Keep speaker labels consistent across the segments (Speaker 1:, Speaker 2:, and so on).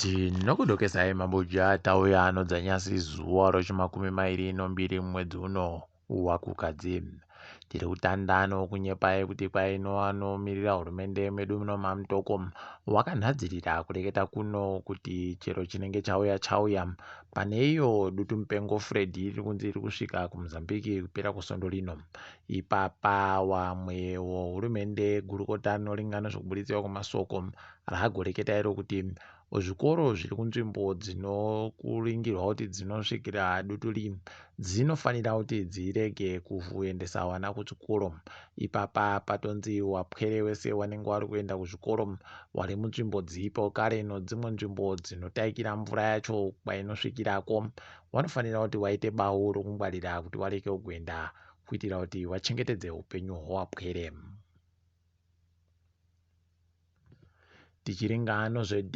Speaker 1: Ndinokudokesai mabuja tauya dzanyasi zuva rochimakumi mairi nombiri mwedzi uno waKukadzi. Tiri kutandano kunyepai kuti kwaino vanomirira hurumende medu muno mamutoko wakanhadzirira kureketa kuno kuti chero chinenge chauya pane iyo dutu mupengo Fred iri kunzi iri kusvika kuMozambique kupera kusondo rino. Ipapa wamwe hurumende gurukota rinoringana zvekubuditsiwa kwemasoko raagoreketa iro kuti zvikoro zviri kunzvimbo dzinokuringirwa kuti dzinosvikira duturi dzinofanira kuti dzirege kuendesa vana kuchikoro. Ipapa patonzi wapwere wese wanenge wari kuenda kuzvikoro wari munzvimbo dzipo kare dzimwe nzvimbo dzinotaikira mvura yacho kwainosvikirako wanofanira kuti waite bau rokungwarira kuti wareke kuenda kuitira kuti wachengetedze upenyu hwawapwere. Tichiringa noZEC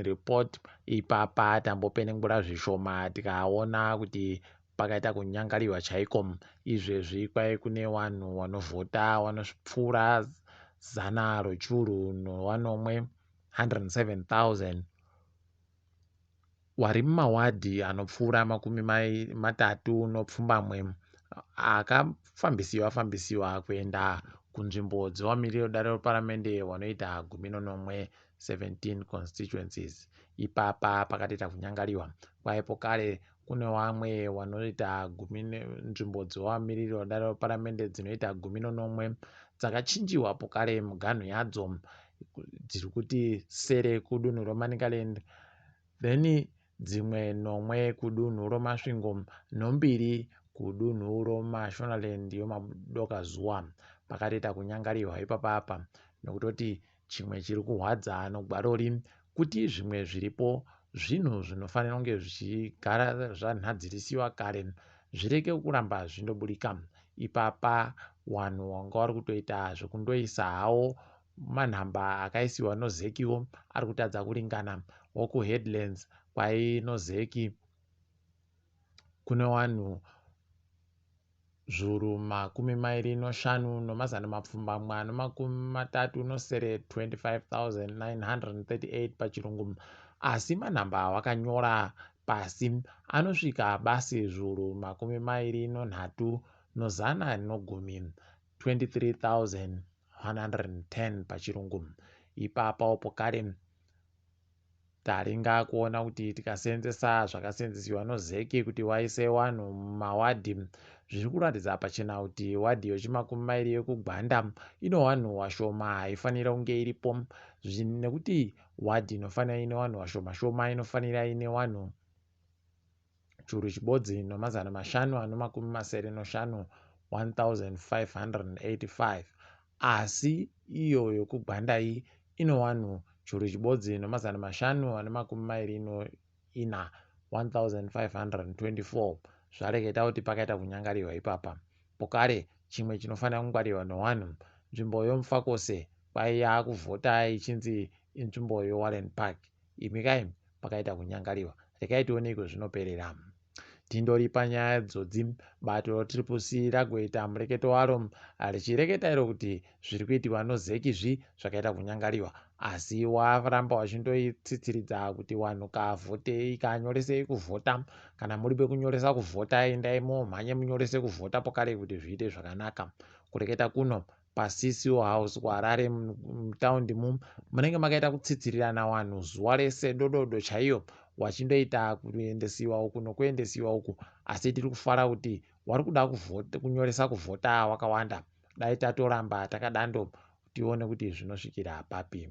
Speaker 1: Report ipapa tambopenengura zvishoma tikaona kuti pakaita kunyangariwa chaiko. Izvezvi kwai kune vanhu vanovhota vanopfuura 100 107,000 wari mumawadhi anopfuura 30 akafambisiwa kuenda kunzvimbo dzevamiriri vedare reparamende vanoita 17 constituencies. Ipapa pakatoita kunyangariwa kwaipo kare kune vamwe vanoita nzvimbo dzevamiriri vedare reparamende dzinoita 11 dzakachinjiwapo kare muganhu yadzo dziri kuti sere kudunhu roManicaland, then dzimwe 9 kudunhu roMasvingo, 2 kudunhu roMashonaland yomadokazuva. Pakatoita kunyangariwa ipapapa nokutoti chimwe chiri kurwadza nogwarori kuti zvimwe zviripo zvinhu zvinofanira kunge zvichigara zvanhadzirisiwa kare zvireke kuramba zvindoburika. Ipapa vanhu vanga vari kutoita zvekundoisa havo manhamba akaisiwa noZEC ari kutadza kuringana. WokuHeadlands kwai noZEC kune vanhu 25,938 pachirungu, asi manhamba wakanyora pasi anosvika basi 23,110 23,110 pachirungu. Ipapa opo kare taringa kuona kuti tikaseenzesa zvakaseenzesiwa noZEC kuti waise vanhu mumawadhi zviri kuratidza pachena kuti wadhi yechimakumi mairi yekugwanda ino vanhu vashoma haifanira kunge iripo, nekuti wadhi inofanira ine vanhu vashoma shoma inofanira ine vanhu churu chibodzi ,505 1585, asi iyo yekugwanda iyi ino vanhu churu chibodzi 524 1524. Zvareketa kuti pakaita kunyangariwa ipapa. Pokare chimwe chinofanira kungwarirwa nevanhu, nzvimbo yomufakose kwai yakuvhota ichinzi inzvimbo yeWarren Park. Imikai pakaita kunyangariwa. Rekai tioneko zvinoperera. Tindori panyaya dzodzi, bato tripusi ragoita mureketo waro richireketa iro kuti zviri kuitiwa noZEC zvakaita kunyangariwa, asi waramba wachindoitsitsiridza kuti vanhu kavhotei, kanyoresei kuvhota. Kana muri pekunyoresa kuvhota endai mhanye munyorese kuvhota pokare kuti zviite zvakanaka. Kureketa kuno paCCO House kuHarare mutaundi munenge makaita kutsitsirirana vanhu zuva rese dododo chaiyo wachindoita kuendesiwa uku nokuendesiwa uku, asi tiri kufara kuti wari kuda kunyoresa kuvhota wakawanda. Dai tatoramba takadando tione kuti zvinosvikira papi.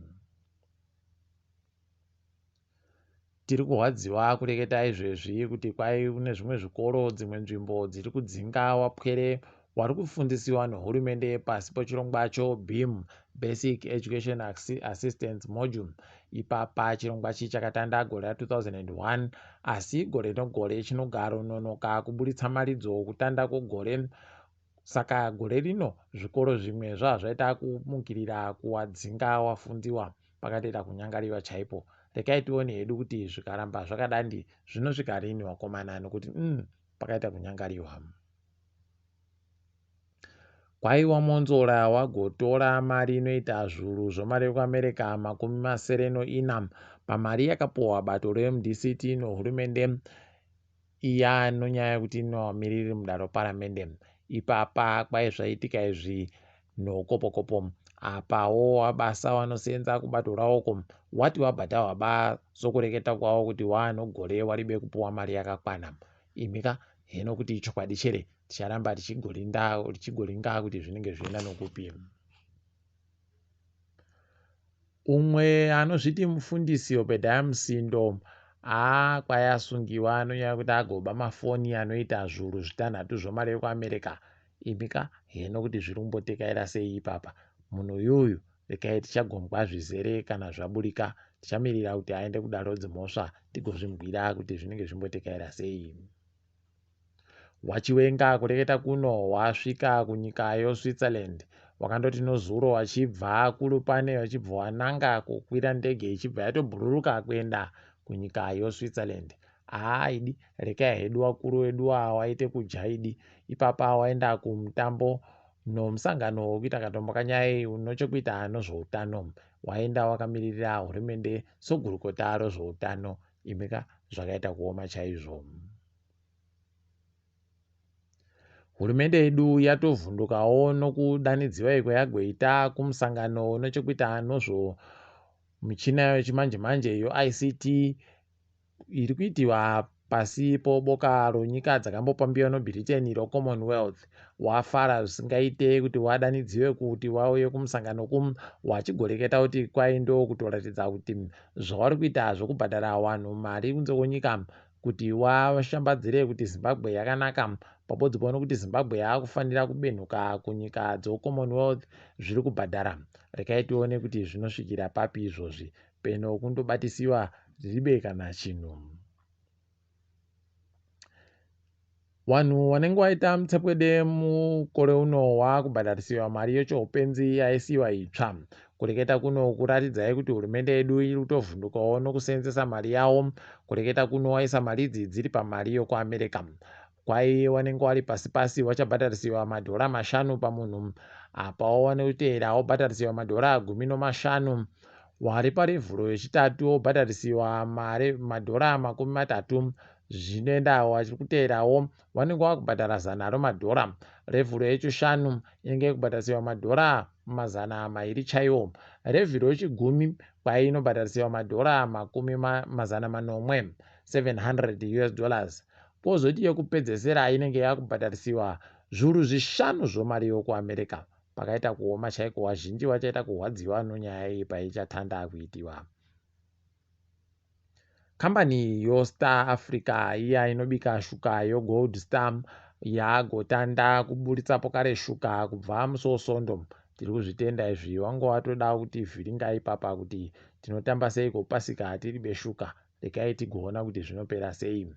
Speaker 1: Tiri kurwadziwa kureketa izvezvi kuti kwai kune zvimwe zvikoro dzimwe nzvimbo dziri kudzinga wapwere wari kufundisiwa nehurumende pasi pechirongwa BEAM, Basic Education Assistance Module. Ipapa chirongwa chi chakatanda gore ra2001, asi gore negore chinogara nonoka kuburitsa maridzo kutanda kwegore. Saka gore rino zvikoro zvimwe zvazvaita kumukirira kuwadzinga wafundiwa pakatoita kunyangariwa chaipo. Rekai tione hedu kuti zvikaramba zvakadandi zvinosvika rini wakomana, nokuti pakaita kunyangariwa. Kwaiwa monzora wagotora mari inoita zviuru zvomari yekuAmerica 74 pamari yakapuwa bato reMDCT nohurumende iya nonyaya yekuti inomiriri mudare paramende. Ipapa kwai zvaitika izvi nokopokopo apawo abasa wanosenza kubato rawoko wati wabhata waba sokureketa kwawo kuti wanogore waribe kupuwa mari yakakwana imika heno kuti chokwadi chere ticharamba tichigoringa kuti zvinenge zvienda nokupi. Umwe anozviti mufundisi Obedaya Musindo kwai asungiwa anonyaya kuti agoba mafoni anoita zviuru 6 zvomari yekuAmerica imika heno kuti zviri kumbotekaira sei ipapa. Munhu uyuyu rekai tichagomba zvizere kana zvaburika tichamirira kuti aende kudaro dzimhosva tigozvimubwira kuti zvinenge zvimbotekaira sei. Wachiwenga kureketa kuno wasvika kunyika yoSwitzerland wakandoti nozuro wachibva kurupane wachibva wananga kukwira ndege ichibva yatobhururuka kuenda kunyika yoSwitzerland. Idi rekai hedu wakuru wedu waite kujaidi ipapa waenda kumutambo nomusangano wekuita katombo kanyai unochokuita nozveutano waenda wakamirira hurumende sogurukota rozveutano imika zvakaita kuoma chaizvo. Hurumende yedu yatovhundukawo nokudanidziwa kwayagoita kumusangano unochokuita nozvo michina yechimanje-manje ICT iri kuitiwa pasi poboka ronyika dzakambopambiwa noBritain roCommonwealth. Wafara zvisingaite kuti wadanidziwe kuti wauye kumusangano wachigoreketa kuti kwai ndo kutoratidza kuti zvauri kuita zvokubhadhara vanhu mari kunze kwenyika kuti washambadzire kuti Zimbabwe yakanaka pabodzwa nokuti Zimbabwe yakufanira kubenhuka kunyika dzoCommonwealth zviri kubhadhara. Rekai tione kuti zvinosvikira papi izvozvi peno kundobatisiwa ribe kana chinhu. Vanhu vanenge vaita mutsepwede mukore uno wakubhadharisiwa mari yechiupenzi yaisiwa itsva. Kureketa kuno kuratidzai kuti hurumende yedu iri kutovhundukawo nokusenzesa mari yawo. Kureketa kuno waisa mari idzi dziri pamari yokuAmerica. Kwai wanenge wari pasi wachabhadharisiwa $5 pamunhu apawo wanotevera wobhadharisiwa $15. Wari parevhuro yechitatu wobhadharisiwa $30 zvinoenda wachiri kuteerawo wanenge wakubhadhara $100. Revhuro yechishanu inenge kubhadharisiwa $200 chaiwo. Revhuro yechigumi kwai inobhadharisiwa $400 $700. Pozoti yekupedzesera inenge yakubhadharisiwa zviuru 5 zvomari yokuAmerica. Pakaita kuoma chaiko wazhinji wachaita kurwadziwa nonyaya iyi paichatanda kuitiwa. Kambani yoStar Africa iya inobika shuka yoGold Star yagotanda kuburitsapo kare shuka kubva musosondo. Tiri kuzvitenda izvi wangu watoda kuti vhiringa ipapa kuti tinotamba sei kupasika tiri beshuka. Rekai tigoona kuti zvinopera sei.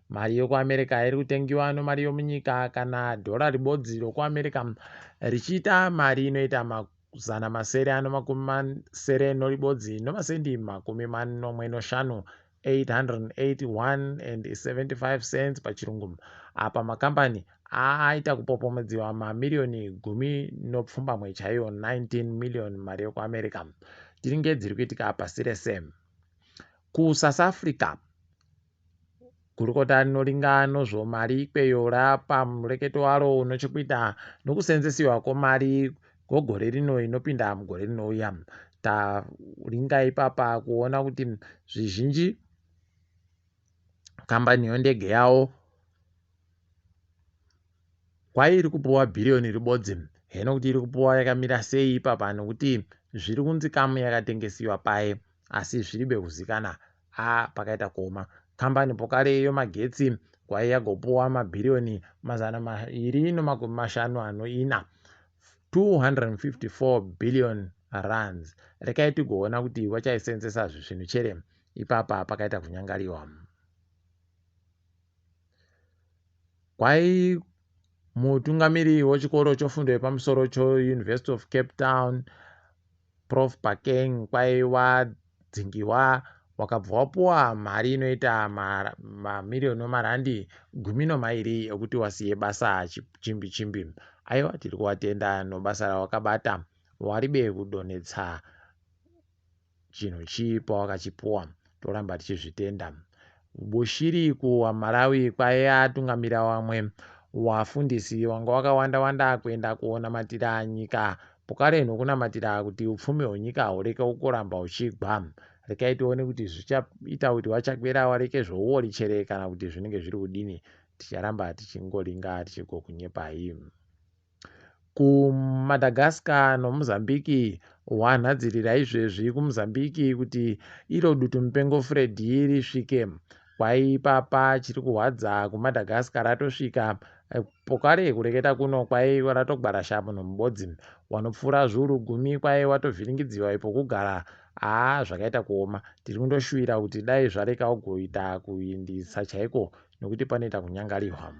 Speaker 1: Mari yokuAmerica iri kutengiwa nomari yomunyika kana dhora ribodzi rokuAmerica richiita mari inoita $740 noribodzi nomasendi 45 $881.75 pachirungu. Apa makambani aita kupopomedziwa mamiliyoni 10.1 chaiyo 19 million mari yokuAmerica. Tiringe dziri kuitika pasi rese. KuSouth Africa gurukota rinoringa nozvomari ikweyo rapa mureketo waro unochokuita nokusenzesiwa kwemari gogore rino inopinda mugore rinouya. Taringa ipapa kuona kuti zvizhinji kambani yondege yawo kwai iri kupuwa bhiriyoni ribodzi. Heno kuti iri kupuwa yakamira sei ipapa nokuti zviri kunzikamu yakatengesiwa paye asi zviribe kuzikana pakaita kuoma. Kambani pokare yomagetsi kwai yagopuwa mabhiriyoni $250 254 billion rands. Rekai tigoona kuti wachaisenzesa zvinhu chere ipapa pakaita kunyangariwa. Kwai mutungamiri wechikoro chofundo yepamusoro choUniversity of Cape Town Prof Bakeng kwai wadzingiwa wakabva wapuwa mari inoita mamiliyoni marandi 12 ekuti wasiye basa chimbi. Aiwa tiri kuwatenda nobasa rawakabata waribe kudonetsa chinhu chii pawakachipuwa. toramba tichizvitenda. Bushiriku waMalawi kwaiya atungamira wamwe wafundisi wanga wakawanda kuenda kuonamatira nyika pokare nokunamatira kuti upfumi hwenyika hureke kuramba huchigwa. Rekai tione kuti zvichaita kuti wachakwera wareke zvouorichere kana kuti zvinenge zviri kudini. Ticharamba tichingolinga tichigokunyepai. KuMadagascar noMozambique wanhadzirira izvezvi kuMozambique kuti iro dutu mupengo Freddy risvike. Kwaipapa chiri kuhwadza kuMadagascar ratosvika pokare kureketa kuno kwai ratogwara shapo nomubodzi wanopfuura zviuru 10 kwai watovhiringidziwa ipo kugara zvakaita kuoma. Tiri kundoshuwira kuti dai zvareka ugoita kuindisa chaiko nokuti panoita kunyangariwa.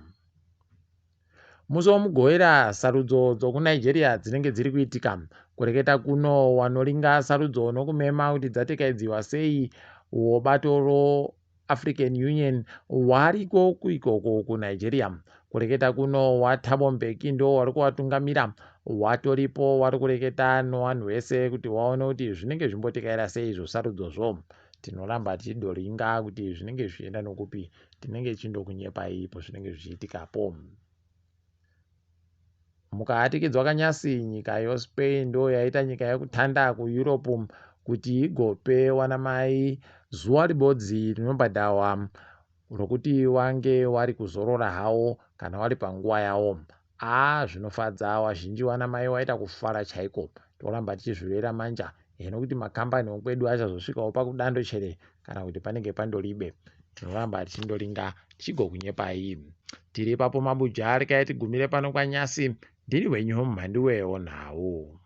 Speaker 1: Musi womugoera sarudzo dzokunigeria dzinenge dziri kuitika kureketa kuno wanoringa sarudzo nokumema kuti dzatekaidziwa sei wobato African Union wariko kuikoko kuNigeria. Kureketa kuno waThabo Mbeki ndo wari kuvatungamira, watoripo wari kureketa nevanhu vese kuti waone kuti zvinenge zvimbotekaira sei izvo sarudzozvo. Tinoramba tichidoringa kuti zvinenge zvichienda nokupi, tinenge chindokunyepai ipo zvinenge zvichiitikapo. Mukaatikidzwa kanyasi, nyika yoSpain ndo yaita nyika yekutanda kuEurope kuti igope wanamai zuva ribodzi rinobhadhawa rokuti wange wari kuzorora hawo kana wari panguva yawo. Zvinofadza, wazhinji wanamai waita kufara chaiko. Toramba tichizvirera manja nokuti makambani okwedu achazosvikawo pakudando chere kana kuti panenge pandoribe. Tinoramba tichindoringa tichigokunyepai. Tiri papo mabuja rekai tigumire pano kwanyasi. Ndiri wenyu muMhanduwe WeNhau.